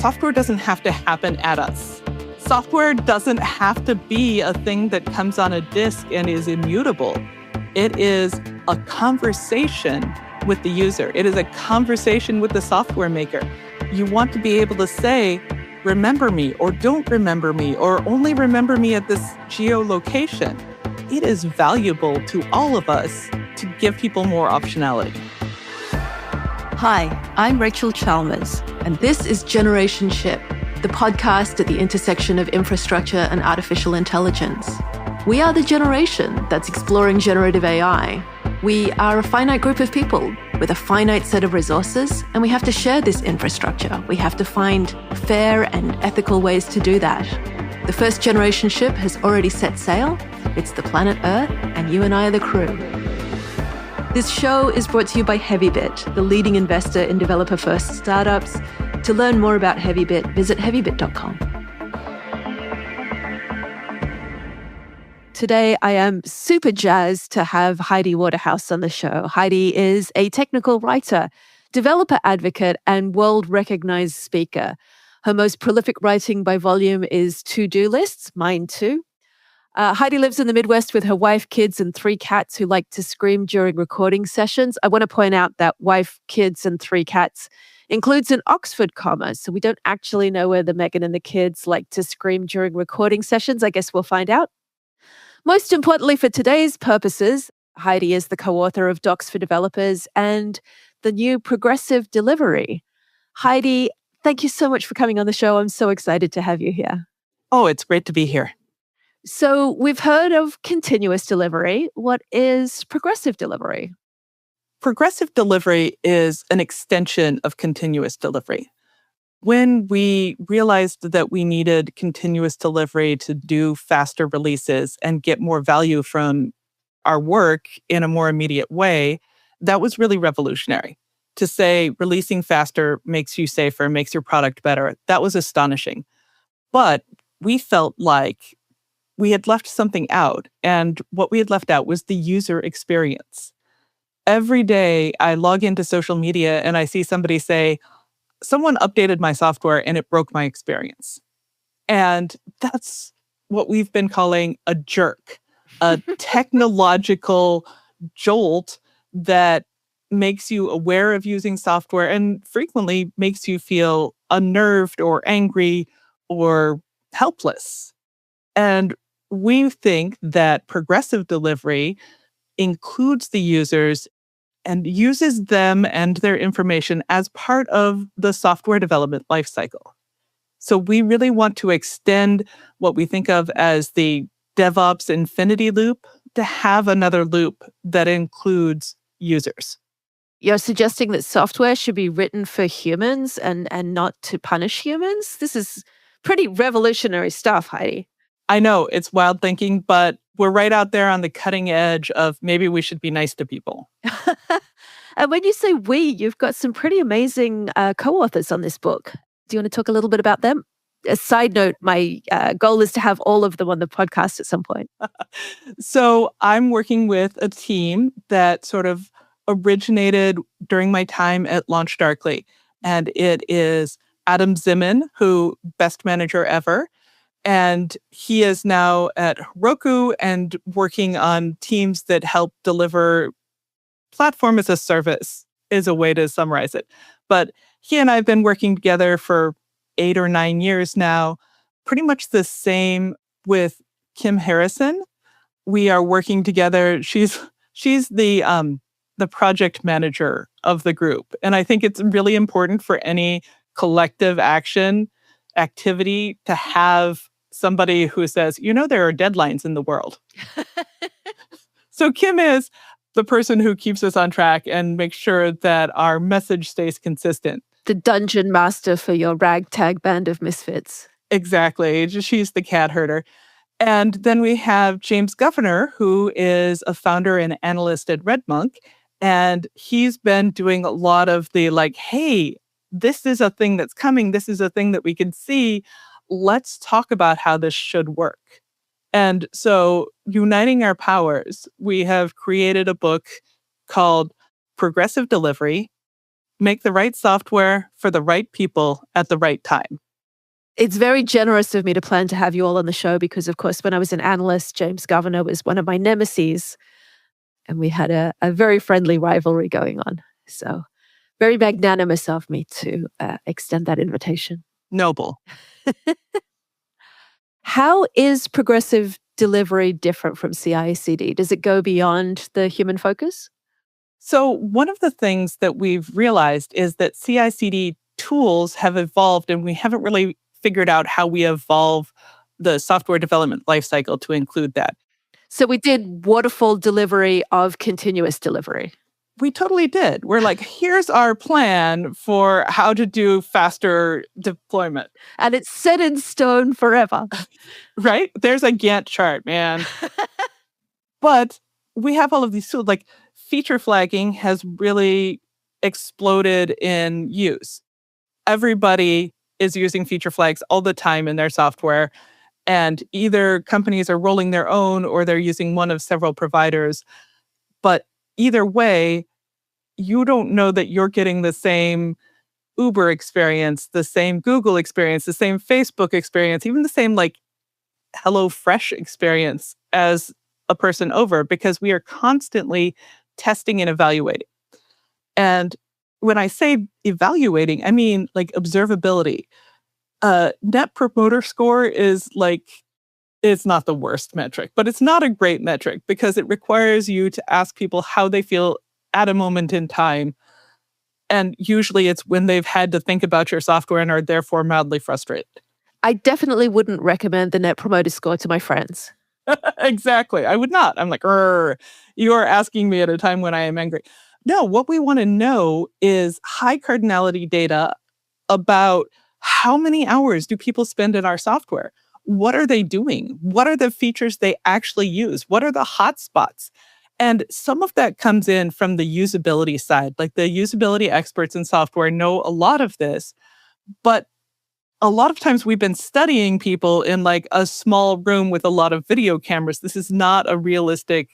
software doesn't have to happen at us. Software doesn't have to be a thing that comes on a disk and is immutable. It is a conversation with the user. It is a conversation with the software maker. You want to be able to say, remember me, or don't remember me, or only remember me at this geolocation. It is valuable to all of us to give people more optionality. Hi, I'm Rachel Chalmers, and this is Generationship, the podcast at the intersection of infrastructure and artificial intelligence. We are the generation that's exploring generative AI. We are a finite group of people with a finite set of resources, and we have to share this infrastructure. We have to find fair and ethical ways to do that. The first generation ship has already set sail. It's the planet Earth, and you and I are the crew. This show is brought to you by Heavybit, the leading investor in developer-first startups. To learn more about Heavybit, visit heavybit.com. Today, I am super jazzed to have Heidi Waterhouse on the show. Heidi is a technical writer, developer advocate, and world-recognized speaker. Her most prolific writing by volume is To-Do Lists, mine too. Heidi lives in the Midwest with her wife, kids, and 3 cats who like to scream during recording sessions. I want to point out that wife, kids, and 3 cats includes an Oxford comma, so we don't actually know whether Megan and the kids like to scream during recording sessions. I guess we'll find out. Most importantly for today's purposes, Heidi is the co-author of Docs for Developers and the new Progressive Delivery. Heidi, thank you so much for coming on the show. I'm so excited to have you here. Oh, it's great to be here. So we've heard of continuous delivery. What is progressive delivery? Progressive delivery is an extension of continuous delivery. When we realized that we needed continuous delivery to do faster releases and get more value from our work in a more immediate way, that was really revolutionary. To say releasing faster makes you safer, makes your product better, that was astonishing. But we felt like we had left something out, and what we had left out was the user experience. Every day I log into social media and I see somebody say, someone updated my software and it broke my experience. And that's what we've been calling a jerk, a technological jolt that makes you aware of using software and frequently makes you feel unnerved or angry or helpless. And we think that progressive delivery includes the users and uses them and their information as part of the software development lifecycle. So we really want to extend what we think of as the DevOps infinity loop to have another loop that includes users. You're suggesting that software should be written for humans and not to punish humans? This is pretty revolutionary stuff, Heidi. I know it's wild thinking, but we're right out there on the cutting edge of maybe we should be nice to people. And when you say we, you've got some pretty amazing co-authors on this book. Do you want to talk a little bit about them? A side note, my goal is to have all of them on the podcast at some point. So I'm working with a team that sort of originated during my time at Launch Darkly. And it is Adam Zimmon, who best manager ever. And he is now at Heroku and working on teams that help deliver platform as a service is a way to summarize it. But he and I have been working together for 8 or 9 years now, pretty much the same with Kim Harrison. We are working together. She's the project manager of the group. And I think it's really important for any collective action activity to have somebody who says, there are deadlines in the world. So Kim is the person who keeps us on track and makes sure that our message stays consistent. The dungeon master for your ragtag band of misfits. Exactly. She's the cat herder. And then we have James Governor, who is a founder and analyst at RedMonk. And he's been doing a lot of the hey, this is a thing that's coming. This is a thing that we can see. Let's talk about how this should work. And so, uniting our powers, we have created a book called Progressive Delivery, make the right software for the right people at the right time. It's very generous of me to plan to have you all on the show because, of course, when I was an analyst, James Governor was one of my nemeses, and we had a very friendly rivalry going on. So very magnanimous of me to extend that invitation. Noble. How is progressive delivery different from CI/CD? Does it go beyond the human focus? So one of the things that we've realized is that CI/CD tools have evolved, and we haven't really figured out how we evolve the software development lifecycle to include that. So we did waterfall delivery of continuous delivery. We totally did. We're like, here's our plan for how to do faster deployment, And it's set in stone forever. right? There's a Gantt chart, man. But we have all of these tools, like feature flagging has really exploded in use. Everybody is using feature flags all the time in their software. And either companies are rolling their own or they're using one of several providers. But either way, you don't know that you're getting the same Uber experience, the same Google experience, the same Facebook experience, even the same like HelloFresh experience as a person over, because we are constantly testing and evaluating. And when I say evaluating, I mean like observability. Net promoter score is like, it's not the worst metric, but it's not a great metric because it requires you to ask people how they feel at a moment in time. And usually it's when they've had to think about your software and are therefore mildly frustrated. I definitely wouldn't recommend the Net Promoter Score to my friends. Exactly. I would not. I'm like, you are asking me at a time when I am angry. No, what we want to know is high cardinality data about how many hours do people spend in our software? What are they doing? What are the features they actually use? What are the hotspots? And some of that comes in from the usability side. Like the usability experts in software know a lot of this, but a lot of times we've been studying people in like a small room with a lot of video cameras. This is not a realistic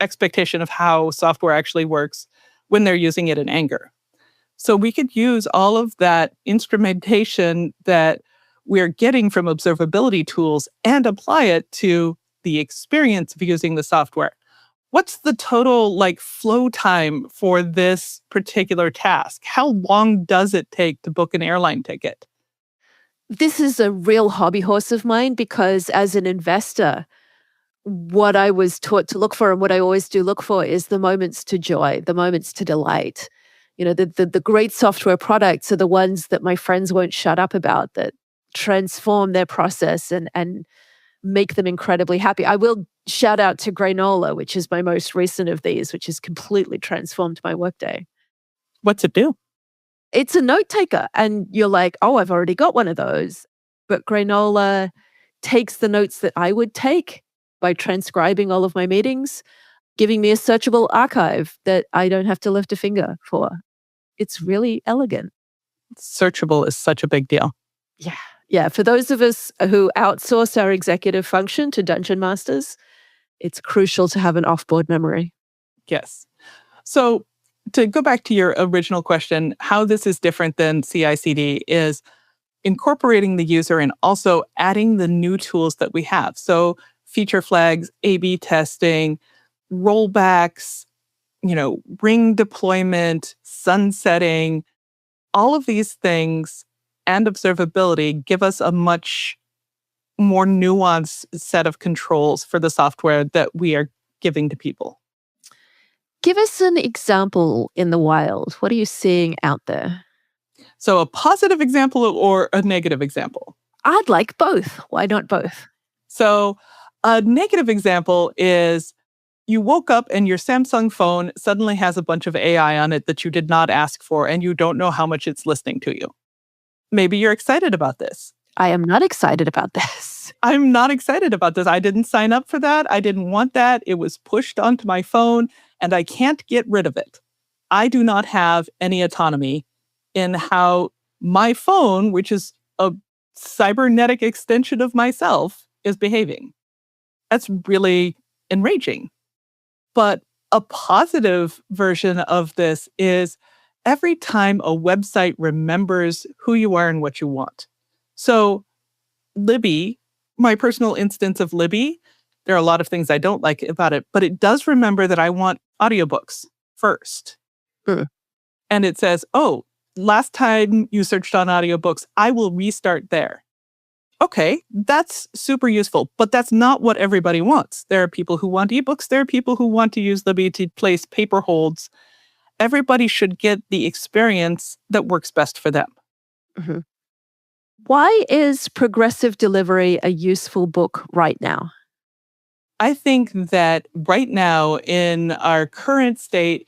expectation of how software actually works when they're using it in anger. So we could use all of that instrumentation that we're getting from observability tools and apply it to the experience of using the software. What's the total like flow time for this particular task? How long does it take to book an airline ticket? This is a real hobby horse of mine because as an investor, what I was taught to look for and what I always do look for is the moments to joy, the moments to delight. You know, the great software products are the ones that my friends won't shut up about, that transform their process and make them incredibly happy. I will shout out to Granola, which is my most recent of these, which has completely transformed my workday. What's it do? It's a note taker. And you're like, oh, I've already got one of those. But Granola takes the notes that I would take by transcribing all of my meetings, giving me a searchable archive that I don't have to lift a finger for. It's really elegant. Searchable is such a big deal. Yeah. Yeah. For those of us who outsource our executive function to dungeon masters, it's crucial to have an offboard memory. Yes. So to go back to your original question, how this is different than CI/CD is incorporating the user and also adding the new tools that we have. So feature flags, A/B testing, rollbacks, ring deployment, sunsetting, all of these things and observability give us a much more nuanced set of controls for the software that we are giving to people. Give us an example in the wild. What are you seeing out there? So a positive example or a negative example? I'd like both. Why not both? So a negative example is you woke up and your Samsung phone suddenly has a bunch of AI on it that you did not ask for, and you don't know how much it's listening to you. Maybe you're excited about this. I am not excited about this. I'm not excited about this. I didn't sign up for that. I didn't want that. It was pushed onto my phone, and I can't get rid of it. I do not have any autonomy in how my phone, which is a cybernetic extension of myself, is behaving. That's really enraging. But a positive version of this is every time a website remembers who you are and what you want. So Libby, my personal instance of Libby, there are a lot of things I don't like about it, but it does remember that I want audiobooks first. Hmm. And it says, oh, last time you searched on audiobooks, I will restart there. Okay, that's super useful, but that's not what everybody wants. There are people who want ebooks. There are people who want to use Libby to place paper holds. Everybody should get the experience that works best for them. Mhm. Why is Progressive Delivery a useful book right now? I think that right now in our current state,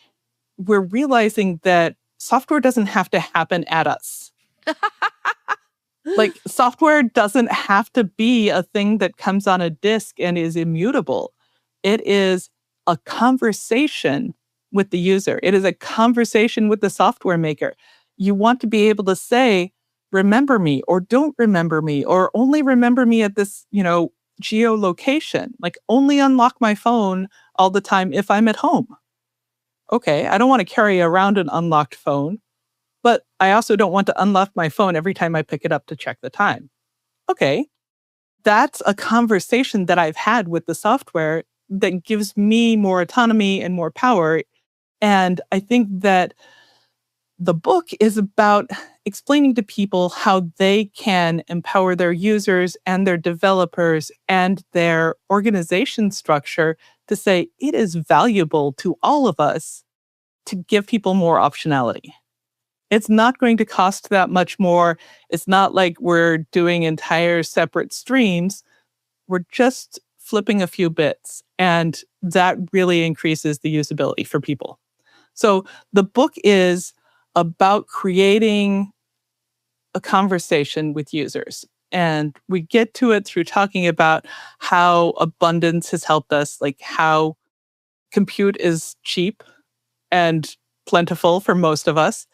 we're realizing that software doesn't have to happen at us. Like, software doesn't have to be a thing that comes on a disk and is immutable. It is a conversation with the user. It is a conversation with the software maker. You want to be able to say, remember me, or don't remember me, or only remember me at this, geolocation. Like, only unlock my phone all the time if I'm at home. Okay, I don't want to carry around an unlocked phone. But I also don't want to unlock my phone every time I pick it up to check the time. Okay, that's a conversation that I've had with the software that gives me more autonomy and more power. And I think that the book is about explaining to people how they can empower their users and their developers and their organization structure to say it is valuable to all of us to give people more optionality. It's not going to cost that much more. It's not like we're doing entire separate streams. We're just flipping a few bits, and that really increases the usability for people. So the book is about creating a conversation with users. And we get to it through talking about how abundance has helped us, like how compute is cheap and plentiful for most of us,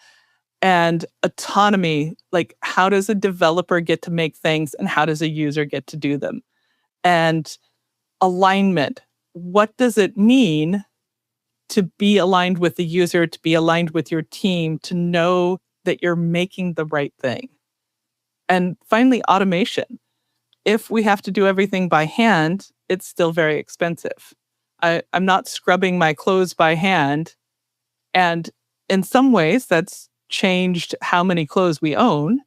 and autonomy, like how does a developer get to make things and how does a user get to do them? And alignment, what does it mean to be aligned with the user, to be aligned with your team, to know that you're making the right thing? And finally, automation. If we have to do everything by hand, it's still very expensive. I'm not scrubbing my clothes by hand. And in some ways, that's changed how many clothes we own.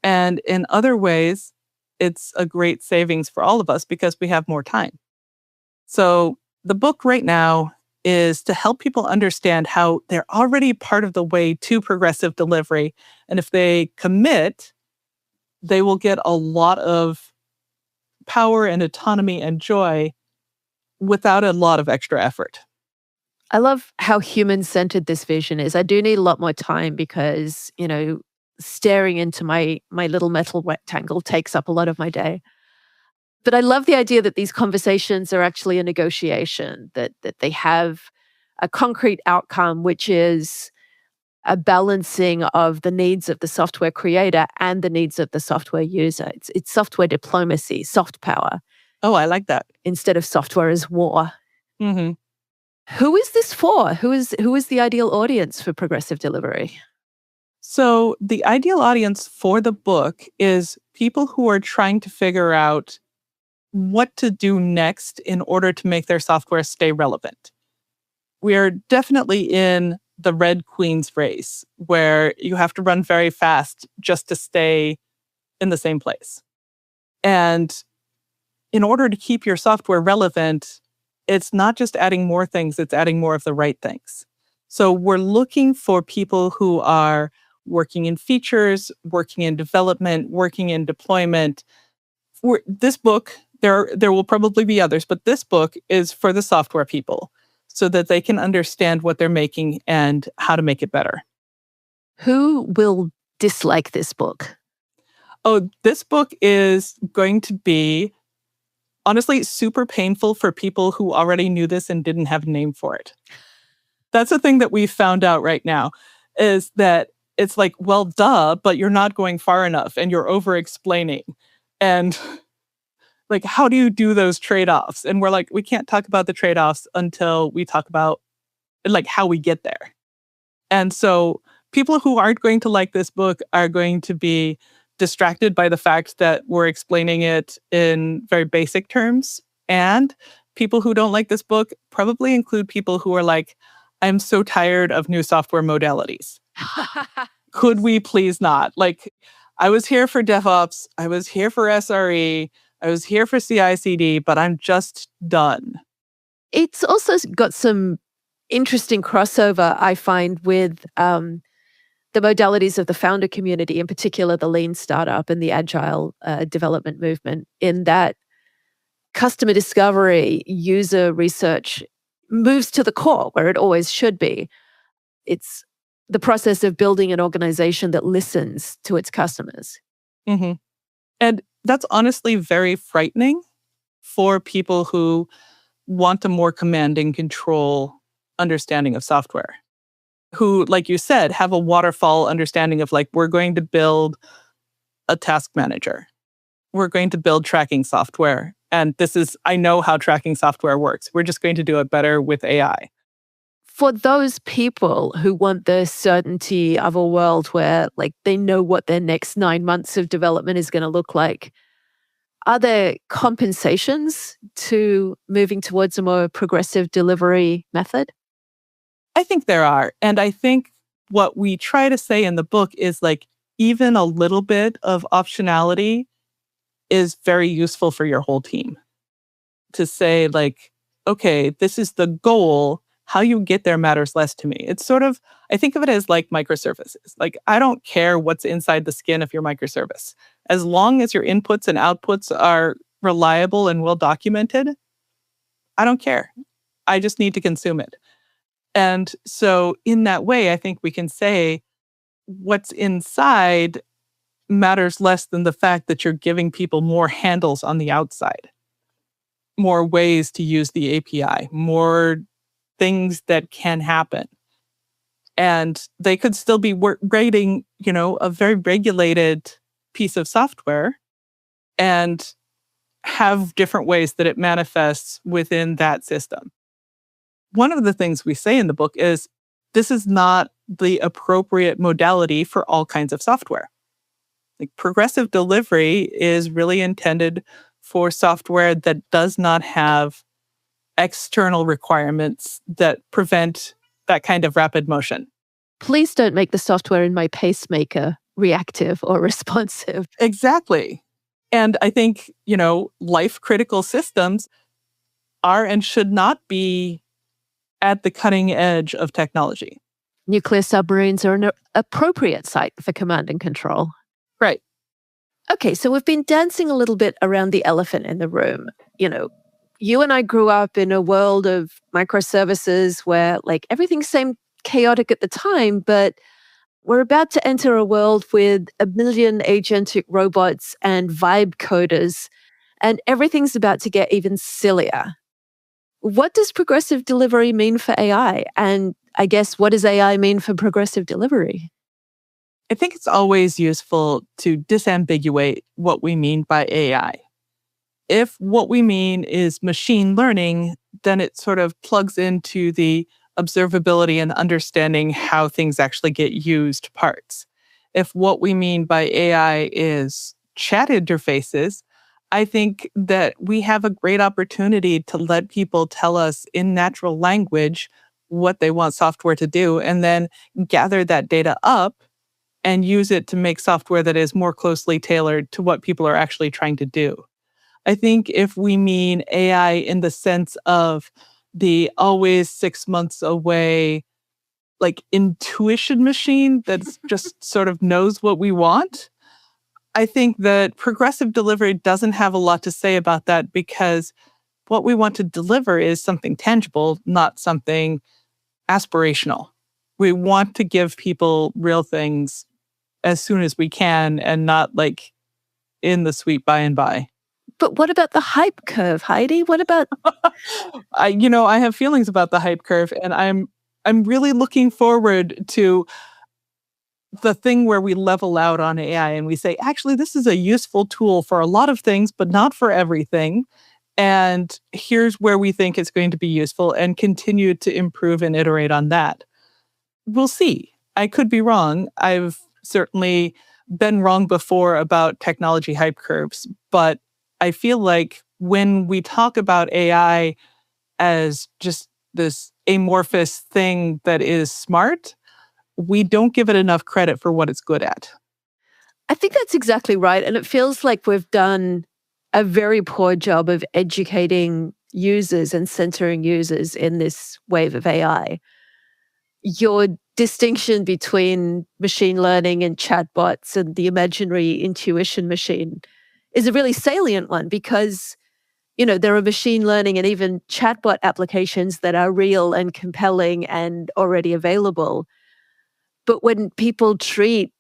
And in other ways, it's a great savings for all of us because we have more time. So the book right now is to help people understand how they're already part of the way to progressive delivery. And if they commit, they will get a lot of power and autonomy and joy without a lot of extra effort. I love how human-centered this vision is. I do need a lot more time because, staring into my little metal rectangle takes up a lot of my day. But I love the idea that these conversations are actually a negotiation, that they have a concrete outcome, which is a balancing of the needs of the software creator and the needs of the software user. It's software diplomacy, soft power, Oh, I like that. instead of software as war. Hmm. Who is this for? Who is the ideal audience for progressive delivery? So the ideal audience for the book is people who are trying to figure out what to do next in order to make their software stay relevant. We are definitely in the Red Queen's race where you have to run very fast just to stay in the same place. And in order to keep your software relevant, it's not just adding more things, it's adding more of the right things. So we're looking for people who are working in features, working in development, working in deployment. For this book, there will probably be others, but this book is for the software people so that they can understand what they're making and how to make it better. Who will dislike this book? Oh, this book is going to be honestly super painful for people who already knew this and didn't have a name for it. That's the thing that we've found out right now is that it's like, well, duh, but you're not going far enough and you're over explaining. And like, how do you do those trade offs? And we're like, we can't talk about the trade offs until we talk about like how we get there. And so People who aren't going to like this book are going to be distracted by the fact that we're explaining it in very basic terms. And people who don't like this book probably include people who are like, I'm so tired of new software modalities. Could we please not? Like, I was here for DevOps, I was here for SRE, I was here for CI/CD, but I'm just done. It's also got some interesting crossover, I find, with the modalities of the founder community, in particular the lean startup and the agile development movement, in that customer discovery, user research moves to the core where it always should be. It's the process of building an organization that listens to its customers. hmm And that's honestly very frightening for people who want a more command and control understanding of software, who, like you said, have a waterfall understanding of like, we're going to build a task manager. We're going to build tracking software. And I know how tracking software works. We're just going to do it better with AI. For those people who want the certainty of a world where like they know what their next 9 months of development is going to look like, are there compensations to moving towards a more progressive delivery method? I think there are. And I think what we try to say in the book is like, even a little bit of optionality is very useful for your whole team. To say like, okay, this is the goal. How you get there matters less to me. It's sort of, I think of it as like microservices. Like, I don't care what's inside the skin of your microservice. As long as your inputs and outputs are reliable and well documented, I don't care. I just need to consume it. And so in that way, I think we can say what's inside matters less than the fact that you're giving people more handles on the outside, more ways to use the API, more things that can happen. And they could still be writing, a very regulated piece of software and have different ways that it manifests within that system. One of the things we say in the book is this is not the appropriate modality for all kinds of software. Like, progressive delivery is really intended for software that does not have external requirements that prevent that kind of rapid motion. Please don't make the software in my pacemaker reactive or responsive. Exactly. And I think, life critical systems are and should not be at the cutting edge of technology. Nuclear submarines are an appropriate site for command and control. Right. Okay, so we've been dancing a little bit around the elephant in the room. You and I grew up in a world of microservices where like everything seemed chaotic at the time, but we're about to enter a world with a million agentic robots and vibe coders, and everything's about to get even sillier. What does progressive delivery mean for AI? And I guess, what does AI mean for progressive delivery? I think it's always useful to disambiguate what we mean by AI. If what we mean is machine learning, then it sort of plugs into the observability and understanding how things actually get used parts. If what we mean by AI is chat interfaces, I think that we have a great opportunity to let people tell us in natural language what they want software to do, and then gather that data up and use it to make software that is more closely tailored to what people are actually trying to do. I think if we mean AI in the sense of the always 6 months away, like intuition machine that's just sort of knows what we want, I think that progressive delivery doesn't have a lot to say about that, because what we want to deliver is something tangible, not something aspirational. We want to give people real things as soon as we can, and not like in the sweet by and by. But what about the hype curve, Heidi? What about I have feelings about the hype curve, and I'm really looking forward to the thing where we level out on AI and we say, actually, this is a useful tool for a lot of things, but not for everything. And here's where we think it's going to be useful, and continue to improve and iterate on that. We'll see. I could be wrong. I've certainly been wrong before about technology hype curves, but I feel like when we talk about AI as just this amorphous thing that is smart, we don't give it enough credit for what it's good at. I think that's exactly right. And it feels like we've done a very poor job of educating users and centering users in this wave of AI. Your distinction between machine learning and chatbots and the imaginary intuition machine is a really salient one because, there are machine learning and even chatbot applications that are real and compelling and already available. But when people treat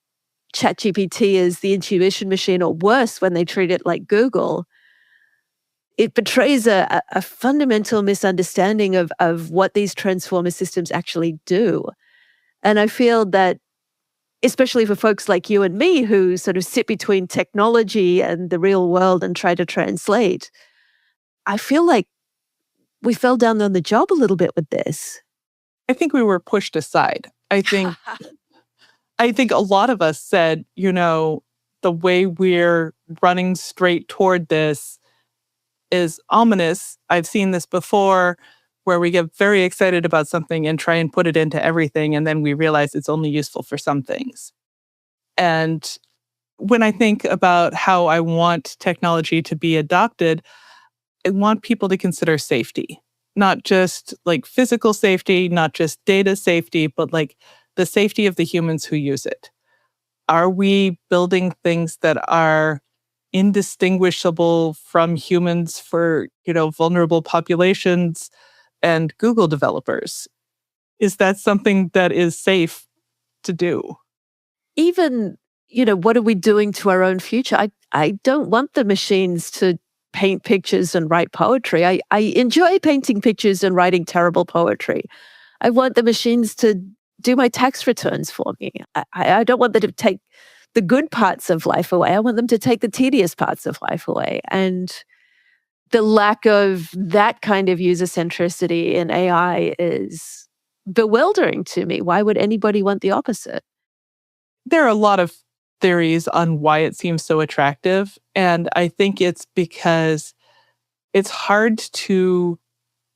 ChatGPT as the intuition machine, or worse, when they treat it like Google, it betrays a fundamental misunderstanding of what these transformer systems actually do. And I feel that, especially for folks like you and me who sort of sit between technology and the real world and try to translate, I feel like we fell down on the job a little bit with this. I think we were pushed aside. I think a lot of us said, the way we're running straight toward this is ominous. I've seen this before where we get very excited about something and try and put it into everything, and then we realize it's only useful for some things. And when I think about how I want technology to be adopted, I want people to consider safety, not just like physical safety, not just data safety, but like the safety of the humans who use it. Are we building things that are indistinguishable from humans for, vulnerable populations and Google developers? Is that something that is safe to do? Even, what are we doing to our own future? I don't want the machines to paint pictures and write poetry. I enjoy painting pictures and writing terrible poetry. I want the machines to do my tax returns for me. I don't want them to take the good parts of life away. I want them to take the tedious parts of life away. And the lack of that kind of user centricity in AI is bewildering to me. Why would anybody want the opposite? There are a lot of theories on why it seems so attractive. And I think it's because it's hard to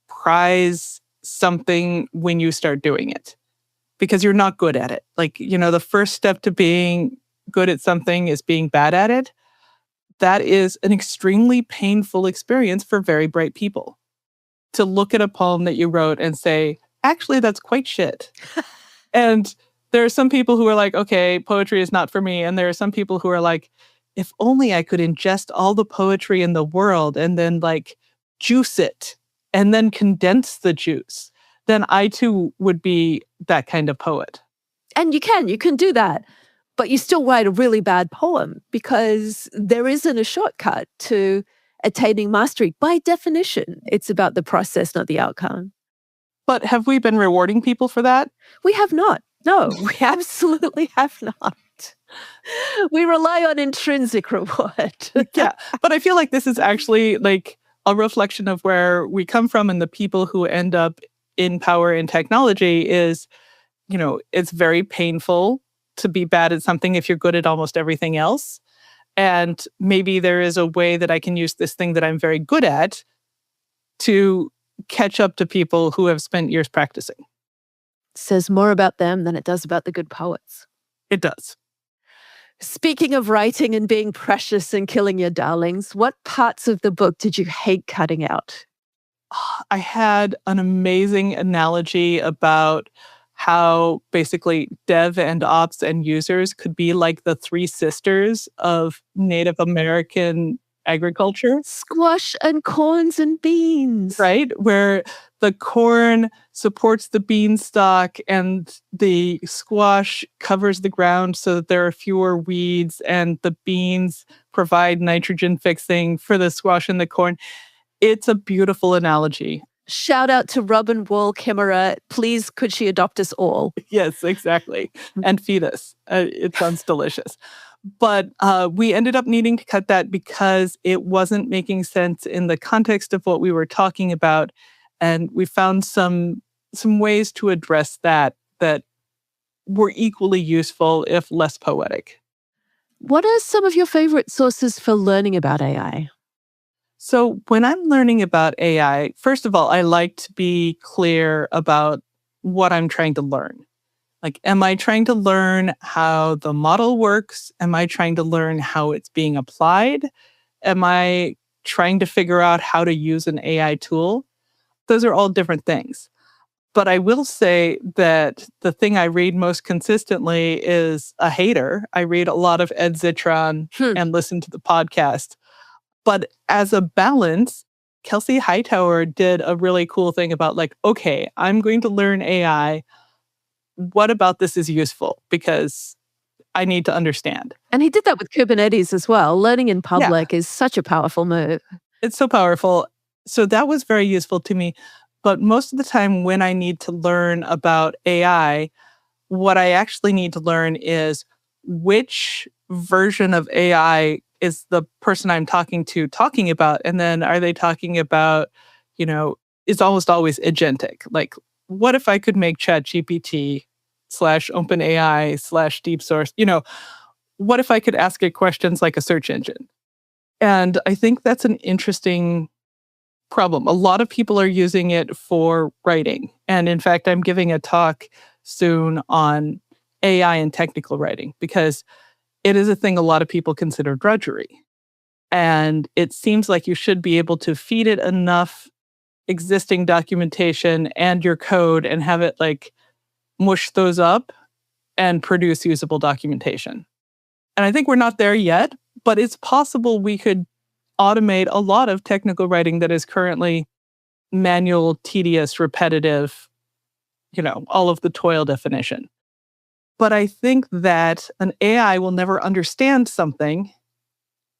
prize something when you start doing it because you're not good at it. Like, the first step to being good at something is being bad at it. That is an extremely painful experience for very bright people. To look at a poem that you wrote and say, actually, that's quite shit. And there are some people who are like, okay, poetry is not for me. And there are some people who are like, if only I could ingest all the poetry in the world and then like juice it and then condense the juice, then I too would be that kind of poet. And you can do that. But you still write a really bad poem because there isn't a shortcut to attaining mastery. By definition, it's about the process, not the outcome. But have we been rewarding people for that? We have not. No, we absolutely have not. We rely on intrinsic reward. Yeah, but I feel like this is actually like a reflection of where we come from, and the people who end up in power in technology is, it's very painful to be bad at something if you're good at almost everything else. And maybe there is a way that I can use this thing that I'm very good at to catch up to people who have spent years practicing. Says more about them than it does about the good poets. It does. Speaking of writing and being precious and killing your darlings, what parts of the book did you hate cutting out? I had an amazing analogy about how basically dev and ops and users could be like the three sisters of Native American agriculture. Squash and corns and beans. Right? Where the corn supports the beanstalk and the squash covers the ground so that there are fewer weeds, and the beans provide nitrogen fixing for the squash and the corn. It's a beautiful analogy. Shout out to Robin Wall Kimmerer. Please, could she adopt us all? Yes, exactly. And feed us. It sounds delicious. But we ended up needing to cut that because it wasn't making sense in the context of what we were talking about. And we found some ways to address that were equally useful, if less poetic. What are some of your favorite sources for learning about AI? So when I'm learning about AI, first of all, I like to be clear about what I'm trying to learn. Like, am I trying to learn how the model works? Am I trying to learn how it's being applied? Am I trying to figure out how to use an AI tool? Those are all different things. But I will say that the thing I read most consistently is a hater. I read a lot of Ed Zitron Hmm. and listen to the podcast. But as a balance, Kelsey Hightower did a really cool thing about like, okay, I'm going to learn AI. What about this is useful? Because I need to understand. And he did that with Kubernetes as well. Learning in Yeah, public is such a powerful move. it's so powerful. So that was very useful to me. But most of the time when I need to learn about AI, what I actually need to learn is which version of AI is the person I'm talking to talking about. And then are they talking about, it's almost always agentic. Like, what if I could make ChatGPT slash OpenAI slash deep source, what if I could ask it questions like a search engine? And I think that's an interesting problem. A lot of people are using it for writing. And in fact, I'm giving a talk soon on AI and technical writing because it is a thing a lot of people consider drudgery. And it seems like you should be able to feed it enough existing documentation and your code and have it like mush those up and produce usable documentation. And I think we're not there yet, but it's possible we could automate a lot of technical writing that is currently manual, tedious, repetitive, all of the toil definition. But I think that an AI will never understand something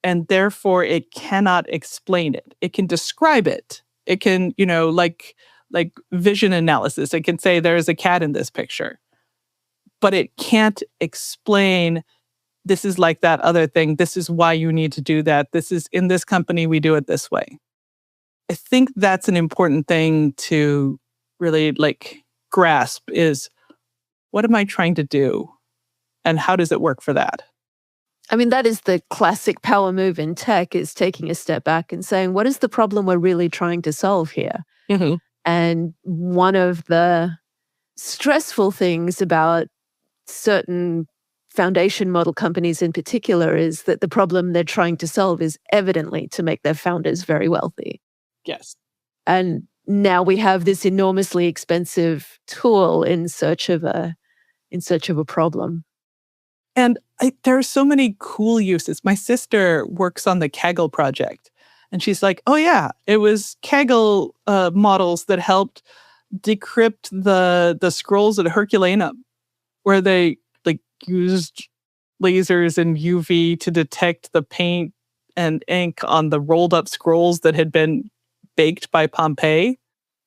and therefore it cannot explain it. It can describe it. It can, like vision analysis. It can say there's a cat in this picture, but it can't explain this is like that other thing. This is why you need to do that. This is in this company, we do it this way. I think that's an important thing to really grasp is what am I trying to do and how does it work for that? I mean, that is the classic power move in tech is taking a step back and saying, what is the problem we're really trying to solve here? Mm-hmm. And one of the stressful things about certain foundation model companies in particular is that the problem they're trying to solve is evidently to make their founders very wealthy. Yes. And now we have this enormously expensive tool in search of a problem. And there are so many cool uses. My sister works on the Kaggle project, and she's like, "Oh yeah, it was Kaggle models that helped decrypt the scrolls at Herculaneum, where they used lasers and UV to detect the paint and ink on the rolled up scrolls that had been baked by Pompeii."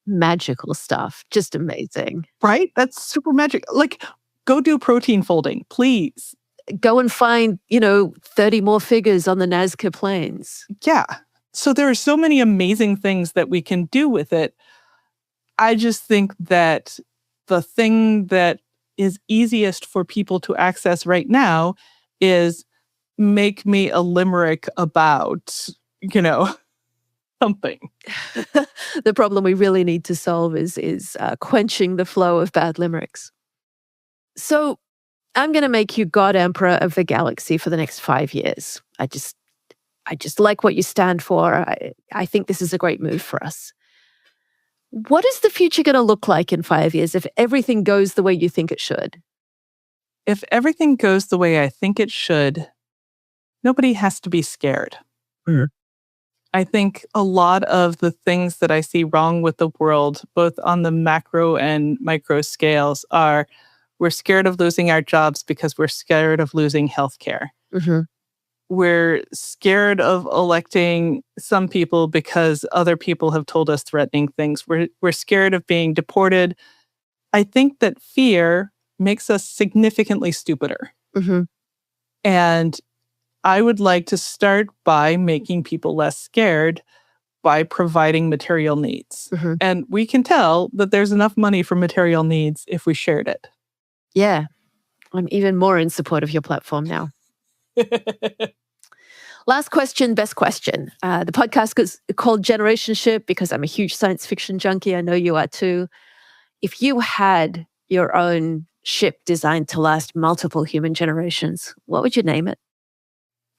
Magical stuff. Just amazing. Right? That's super magic. Like, go do protein folding, please. Go and find, 30 more figures on the Nazca plains. Yeah. So there are so many amazing things that we can do with it. I just think that the thing that is easiest for people to access right now is make me a limerick about, something. The problem we really need to solve is quenching the flow of bad limericks. So I'm going to make you God Emperor of the Galaxy for the next 5 years. I just like what you stand for. I think this is a great move for us. What is the future going to look like in 5 years if everything goes the way you think it should? If everything goes the way I think it should, nobody has to be scared. Mm. I think a lot of the things that I see wrong with the world, both on the macro and micro scales, are we're scared of losing our jobs because we're scared of losing healthcare. Mm-hmm. We're scared of electing some people because other people have told us threatening things. We're scared of being deported. I think that fear makes us significantly stupider. Mm-hmm. And I would like to start by making people less scared by providing material needs. Mm-hmm. And we can tell that there's enough money for material needs if we shared it. Yeah. I'm even more in support of your platform now. Last question, best question. The podcast is called Generationship because I'm a huge science fiction junkie. I know you are too. If you had your own ship designed to last multiple human generations, what would you name it?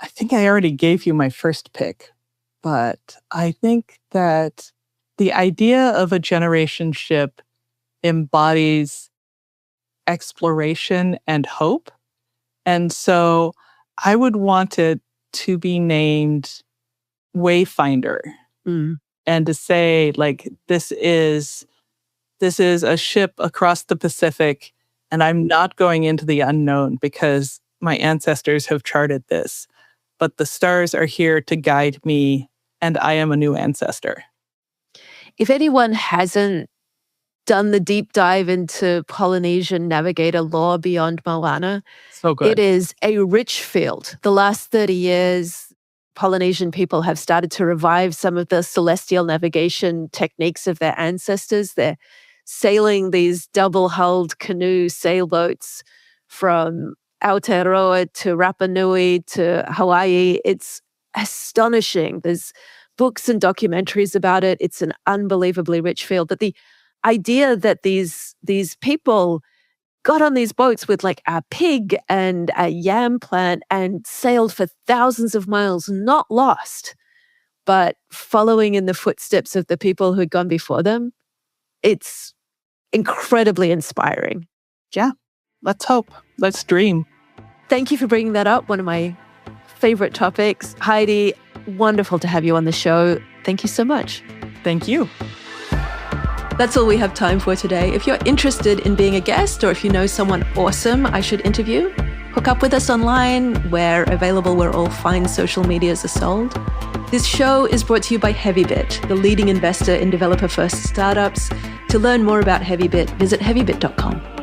I think I already gave you my first pick, but I think that the idea of a generation ship embodies exploration and hope. And so I would want it to be named Wayfinder and to say, like, this is a ship across the Pacific, and I'm not going into the unknown because my ancestors have charted this, but the stars are here to guide me, and I am a new ancestor. If anyone hasn't done the deep dive into Polynesian navigator lore beyond Moana, So good. It is a rich field. The last 30 years, Polynesian people have started to revive some of the celestial navigation techniques of their ancestors. They're sailing these double-hulled canoe sailboats from Aotearoa to Rapa Nui to Hawaii. It's astonishing. There's books and documentaries about it. It's an unbelievably rich field. But the idea that these people got on these boats with like a pig and a yam plant and sailed for thousands of miles, not lost, but following in the footsteps of the people who'd gone before them, it's incredibly inspiring. Yeah, let's hope. Let's dream. Thank you for bringing that up. One of my favorite topics. Heidi, wonderful to have you on the show. Thank you so much. Thank you. That's all we have time for today. If you're interested in being a guest or if you know someone awesome I should interview, hook up with us online. We're available where all fine social medias are sold. This show is brought to you by Heavybit, the leading investor in developer-first startups. To learn more about Heavybit, visit heavybit.com.